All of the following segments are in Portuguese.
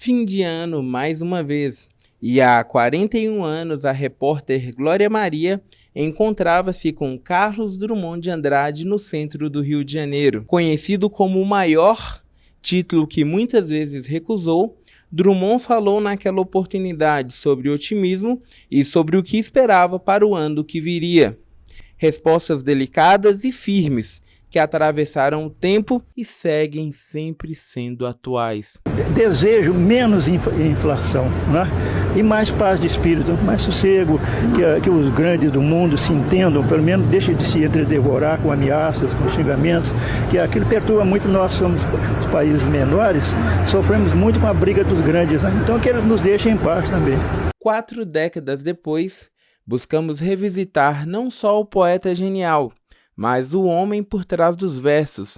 Fim de ano mais uma vez, e há 41 anos a repórter Glória Maria encontrava-se com Carlos Drummond de Andrade no centro do Rio de Janeiro. Conhecido como o maior, título que muitas vezes recusou, Drummond falou naquela oportunidade sobre otimismo e sobre o que esperava para o ano que viria. Respostas delicadas e firmes, que atravessaram o tempo e seguem sempre sendo atuais. Desejo menos inflação, né? E mais paz de espírito, mais sossego, que os grandes do mundo se entendam, pelo menos deixem de se entredevorar com ameaças, com xingamentos, que aquilo perturba muito. Nós somos os países menores, sofremos muito com a briga dos grandes, né? Então que eles nos deixem em paz também. 4 décadas depois, buscamos revisitar não só o poeta genial, mas o homem por trás dos versos.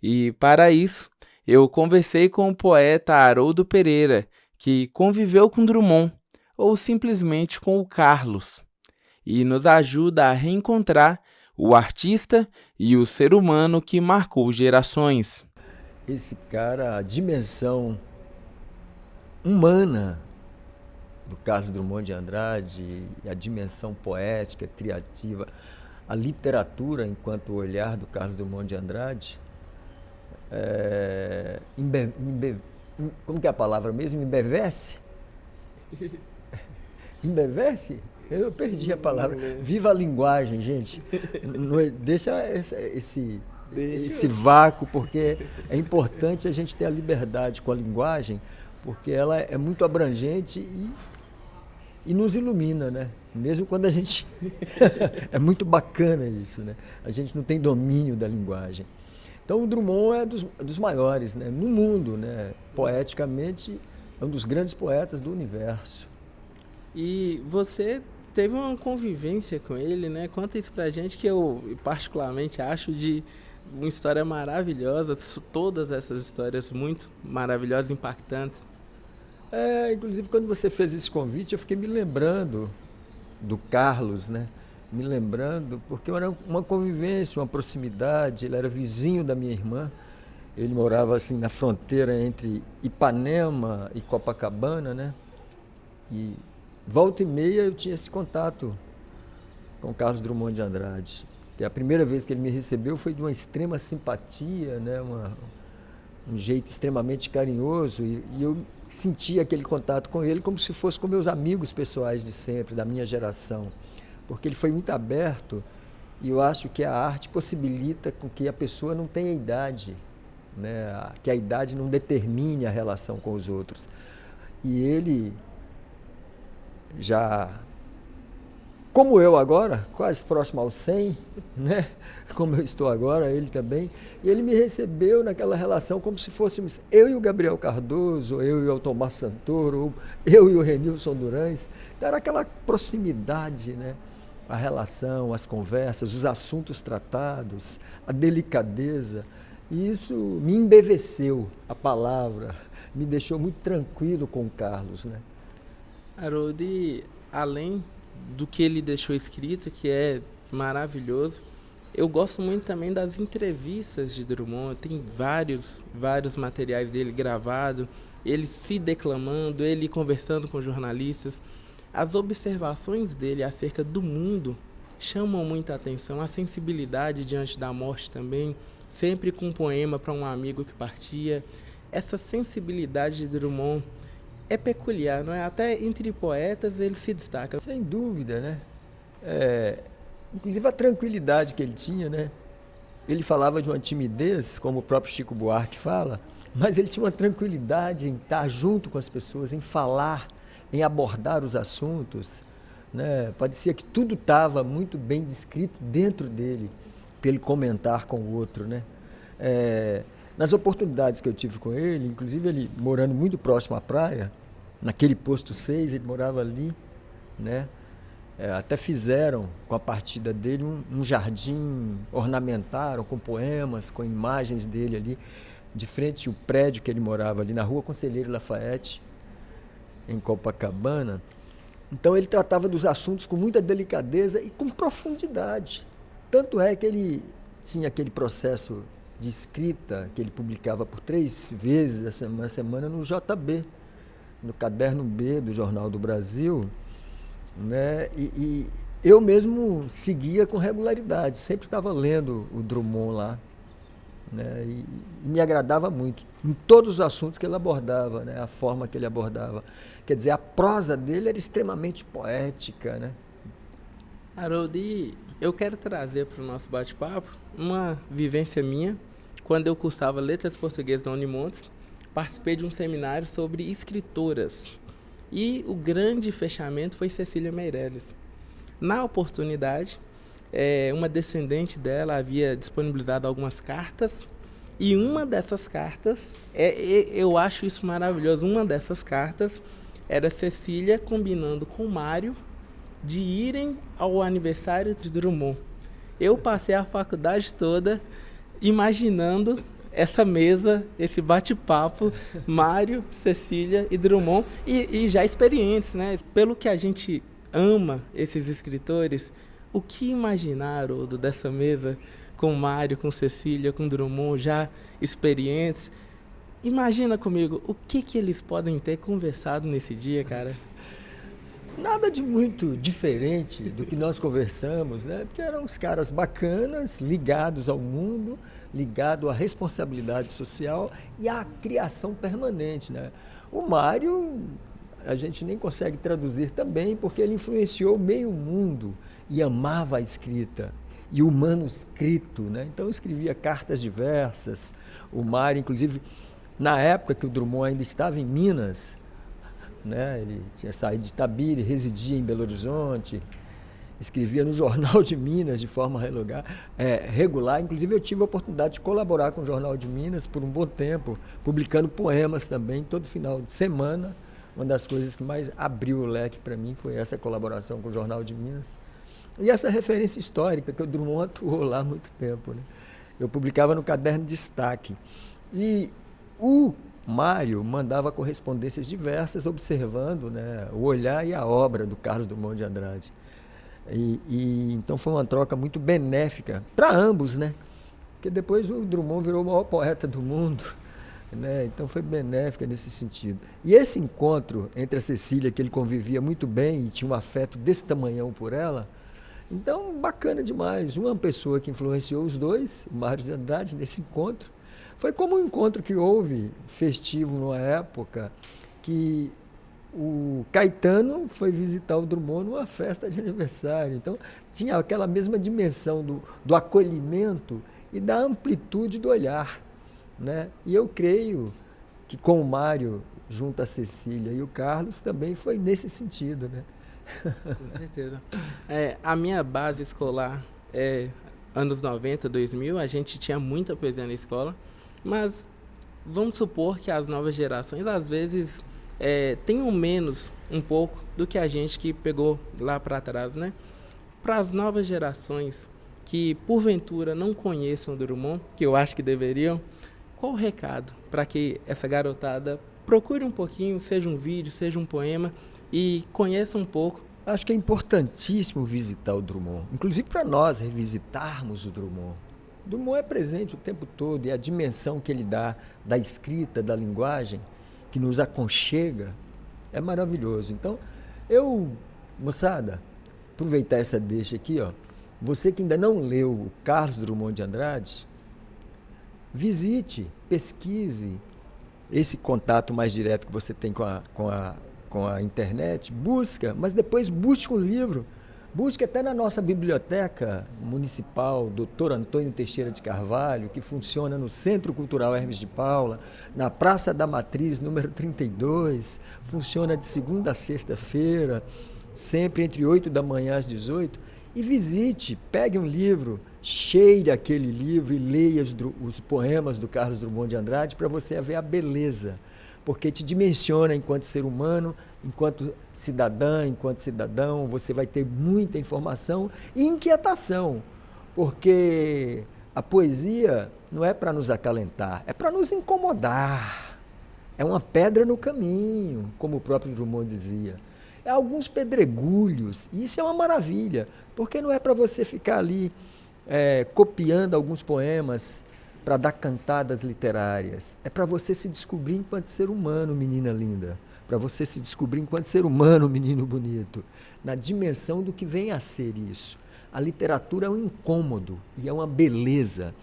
E, para isso, eu conversei com o poeta Haroldo Pereira, que conviveu com Drummond, ou simplesmente com o Carlos, e nos ajuda a reencontrar o artista e o ser humano que marcou gerações. Esse cara, a dimensão humana do Carlos Drummond de Andrade, a dimensão poética, criativa, a literatura enquanto olhar do Carlos Drummond de Andrade, como que é a palavra mesmo? Embevece? Embevece? Eu perdi a palavra. Viva a linguagem, gente. Deixa esse vácuo, porque é importante a gente ter a liberdade com a linguagem, porque ela é muito abrangente e nos ilumina, né? Mesmo quando a gente... é muito bacana isso, né? A gente não tem domínio da linguagem. Então o Drummond é dos maiores, né? No mundo, né? Poeticamente, é um dos grandes poetas do universo. E você teve uma convivência com ele, né? Conta isso pra gente, que eu particularmente acho de uma história maravilhosa, todas essas histórias muito maravilhosas, impactantes. Inclusive, quando você fez esse convite, eu fiquei me lembrando do Carlos, né? Me lembrando, porque era uma convivência, uma proximidade. Ele era vizinho da minha irmã. Ele morava assim na fronteira entre Ipanema e Copacabana, né? E volta e meia eu tinha esse contato com Carlos Drummond de Andrade. E a primeira vez que ele me recebeu foi de uma extrema simpatia, né? Um jeito extremamente carinhoso, e eu sentia aquele contato com ele como se fosse com meus amigos pessoais de sempre, da minha geração, porque ele foi muito aberto, e eu acho que a arte possibilita com que a pessoa não tenha idade, né? Que a idade não determine a relação com os outros. E ele já, como eu agora, quase próximo aos 100, né? Como eu estou agora, ele também, e ele me recebeu naquela relação como se fôssemos eu e o Gabriel Cardoso, eu e o Altomar Santoro, eu e o Renilson Durães. Então, era aquela proximidade, né? A relação, as conversas, os assuntos tratados, a delicadeza, e isso me embeveceu, a palavra, me deixou muito tranquilo com o Carlos, né? Haroldo, além do que ele deixou escrito, que é maravilhoso, eu gosto muito também das entrevistas de Drummond. Tem vários materiais dele gravados, ele se declamando, ele conversando com jornalistas. As observações dele acerca do mundo chamam muita atenção, a sensibilidade diante da morte também, sempre com um poema para um amigo que partia. Essa sensibilidade de Drummond é peculiar, não é? Até entre poetas ele se destaca. Sem dúvida, né? Inclusive a tranquilidade que ele tinha, né? Ele falava de uma timidez, como o próprio Chico Buarque fala, mas ele tinha uma tranquilidade em estar junto com as pessoas, em falar, em abordar os assuntos, né? Parecia que tudo estava muito bem descrito dentro dele, para ele comentar com o outro, né? Nas oportunidades que eu tive com ele, inclusive ele morando muito próximo à praia, naquele posto 6, ele morava ali, né? Até fizeram com a partida dele um jardim, ornamentaram com poemas, com imagens dele ali, de frente ao prédio que ele morava ali na Rua Conselheiro Lafayette, em Copacabana. Então ele tratava dos assuntos com muita delicadeza e com profundidade. Tanto é que ele tinha aquele processo de escrita que ele publicava por 3 vezes a semana no JB, no caderno B do Jornal do Brasil, né? E eu mesmo seguia com regularidade, sempre estava lendo o Drummond lá, né? E me agradava muito, em todos os assuntos que ele abordava, né? A forma que ele abordava. Quer dizer, a prosa dele era extremamente poética, né? Harold, e eu quero trazer para o nosso bate-papo uma vivência minha. Quando eu cursava Letras Portuguesas na Unimontes, participei de um seminário sobre escritoras. E o grande fechamento foi Cecília Meirelles. Na oportunidade, uma descendente dela havia disponibilizado algumas cartas, e uma dessas cartas, eu acho isso maravilhoso, uma dessas cartas era Cecília combinando com Mário de irem ao aniversário de Drummond. Eu passei a faculdade toda imaginando essa mesa, esse bate-papo, Mário, Cecília e Drummond, e já experientes, né? Pelo que a gente ama esses escritores, o que imaginar, Haroldo, dessa mesa com Mário, com Cecília, com Drummond, já experientes? Imagina comigo, o que eles podem ter conversado nesse dia, cara? Nada de muito diferente do que nós conversamos, né? Porque eram uns caras bacanas, ligados ao mundo, ligados à responsabilidade social e à criação permanente, né? O Mário, a gente nem consegue traduzir também, porque ele influenciou meio mundo e amava a escrita e o manuscrito, né? Então escrevia cartas diversas. O Mário, inclusive, na época que o Drummond ainda estava em Minas, né? Ele tinha saído de Itabira, residia em Belo Horizonte, escrevia no Jornal de Minas de forma regular. Inclusive eu tive a oportunidade de colaborar com o Jornal de Minas por um bom tempo, publicando poemas também, todo final de semana. Uma das coisas que mais abriu o leque para mim foi essa colaboração com o Jornal de Minas. E essa referência histórica, que o Drummond atuou lá há muito tempo, né? Eu publicava no caderno Destaque. E o Mário mandava correspondências diversas, observando, né, o olhar e a obra do Carlos Drummond de Andrade. Então foi uma troca muito benéfica para ambos, né? Porque depois o Drummond virou o maior poeta do mundo, né? Então foi benéfica nesse sentido. E esse encontro entre a Cecília, que ele convivia muito bem e tinha um afeto desse tamanhão por ela, então bacana demais. Uma pessoa que influenciou os dois, o Mário de Andrade, nesse encontro, foi como um encontro que houve festivo numa época que o Caetano foi visitar o Drummond numa festa de aniversário. Então, tinha aquela mesma dimensão do acolhimento e da amplitude do olhar, né? E eu creio que com o Mário, junto a Cecília e o Carlos, também foi nesse sentido, né? Com certeza. A minha base escolar anos 90, 2000, a gente tinha muita poesia na escola, mas vamos supor que as novas gerações, às vezes, tenham menos um pouco do que a gente que pegou lá para trás, né? Para as novas gerações que, porventura, não conheçam o Drummond, que eu acho que deveriam, qual o recado para que essa garotada procure um pouquinho, seja um vídeo, seja um poema, e conheça um pouco? Acho que é importantíssimo visitar o Drummond, inclusive para nós revisitarmos o Drummond. O Drummond é presente o tempo todo, e a dimensão que ele dá da escrita, da linguagem, que nos aconchega, é maravilhoso. Então, moçada, aproveitar essa deixa aqui, ó, você que ainda não leu o Carlos Drummond de Andrade, visite, pesquise esse contato mais direto que você tem com a internet, mas depois busque um livro, busque até na nossa biblioteca municipal, Dr. Antônio Teixeira de Carvalho, que funciona no Centro Cultural Hermes de Paula, na Praça da Matriz, número 32, funciona de segunda a sexta-feira, sempre entre 8 da manhã às 18, e visite, pegue um livro, cheire aquele livro e leia os poemas do Carlos Drummond de Andrade para você ver a beleza, porque te dimensiona enquanto ser humano, enquanto cidadã, enquanto cidadão. Você vai ter muita informação e inquietação, porque a poesia não é para nos acalentar, é para nos incomodar. É uma pedra no caminho, como o próprio Drummond dizia. É alguns pedregulhos, e isso é uma maravilha, porque não é para você ficar ali copiando alguns poemas para dar cantadas literárias. É para você se descobrir enquanto ser humano, menina linda. para você se descobrir enquanto ser humano, menino bonito, na dimensão do que vem a ser isso. A literatura é um incômodo e é uma beleza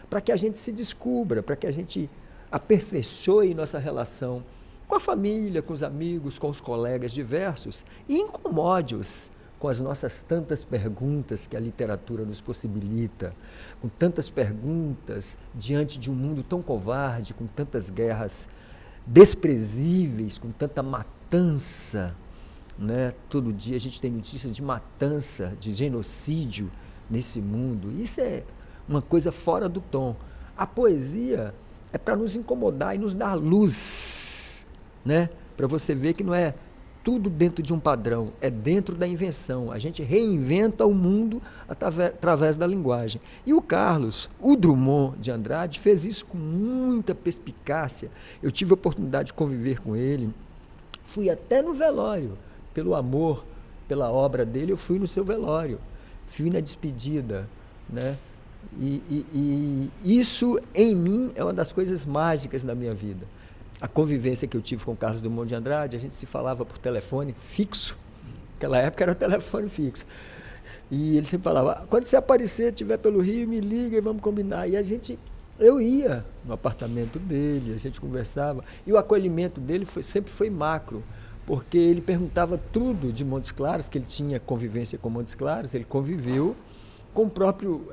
para que a gente se descubra, para que a gente aperfeiçoe nossa relação com a família, com os amigos, com os colegas diversos e incomode-os com as nossas tantas perguntas que a literatura nos possibilita, com tantas perguntas diante de um mundo tão covarde, com tantas guerras desprezíveis, com tanta matança, né? Todo dia a gente tem notícias de matança, de genocídio nesse mundo. Isso é uma coisa fora do tom. A poesia é para nos incomodar e nos dar luz, né? Para você ver que não é tudo dentro de um padrão, é dentro da invenção. A gente reinventa o mundo através da linguagem. E o Carlos, o Drummond de Andrade, fez isso com muita perspicácia. Eu tive a oportunidade de conviver com ele, fui até no velório, pelo amor, pela obra dele, eu fui no seu velório, fui na despedida, né? E isso, em mim, é uma das coisas mágicas da minha vida. A convivência que eu tive com o Carlos Drummond de Andrade, a gente se falava por telefone fixo. Naquela época era telefone fixo. E ele sempre falava, quando você aparecer, estiver pelo Rio, me liga e vamos combinar. E eu ia no apartamento dele, a gente conversava. E o acolhimento dele sempre foi macro, porque ele perguntava tudo de Montes Claros, que ele tinha convivência com Montes Claros, ele conviveu com o próprio...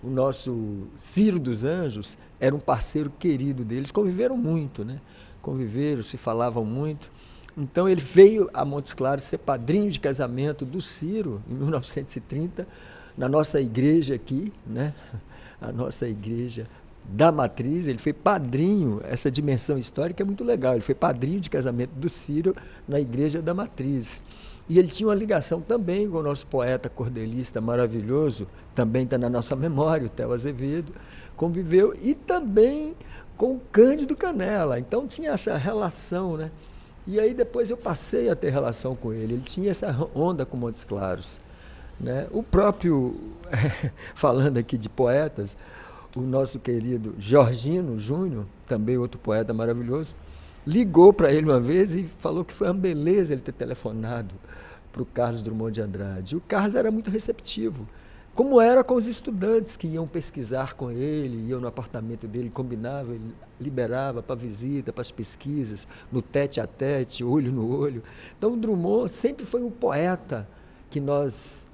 o nosso Ciro dos Anjos era um parceiro querido deles, conviveram muito, né? Conviveram, se falavam muito. Então ele veio a Montes Claros ser padrinho de casamento do Ciro, em 1930, na nossa igreja aqui, né? A nossa igreja da Matriz. Ele foi padrinho, essa dimensão histórica é muito legal, ele foi padrinho de casamento do Ciro na igreja da Matriz. E ele tinha uma ligação também com o nosso poeta cordelista maravilhoso, também está na nossa memória, o Theo Azevedo, conviveu, e também com o Cândido Canela. Então tinha essa relação, né? E aí depois eu passei a ter relação com ele. Ele tinha essa onda com Montes Claros, né? O próprio, falando aqui de poetas, o nosso querido Jorgino Júnior, também outro poeta maravilhoso, ligou para ele uma vez e falou que foi uma beleza ele ter telefonado para o Carlos Drummond de Andrade. O Carlos era muito receptivo, como era com os estudantes que iam pesquisar com ele, iam no apartamento dele, combinava, ele liberava para visita, para as pesquisas, no tete a tete, olho no olho. Então o Drummond sempre foi um poeta que nós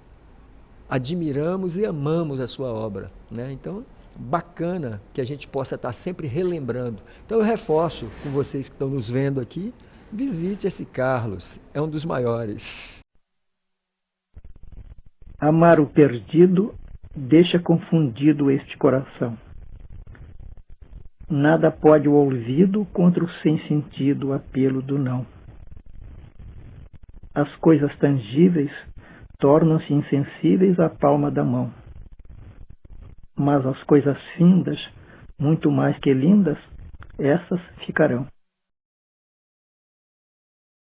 admiramos e amamos a sua obra, né? Então, bacana que a gente possa estar sempre relembrando. Então eu reforço com vocês que estão nos vendo aqui, visite esse Carlos, é um dos maiores. Amar o perdido deixa confundido este coração. Nada pode o ouvido contra o sem sentido apelo do não. As coisas tangíveis tornam-se insensíveis à palma da mão. Mas as coisas findas, muito mais que lindas, essas ficarão.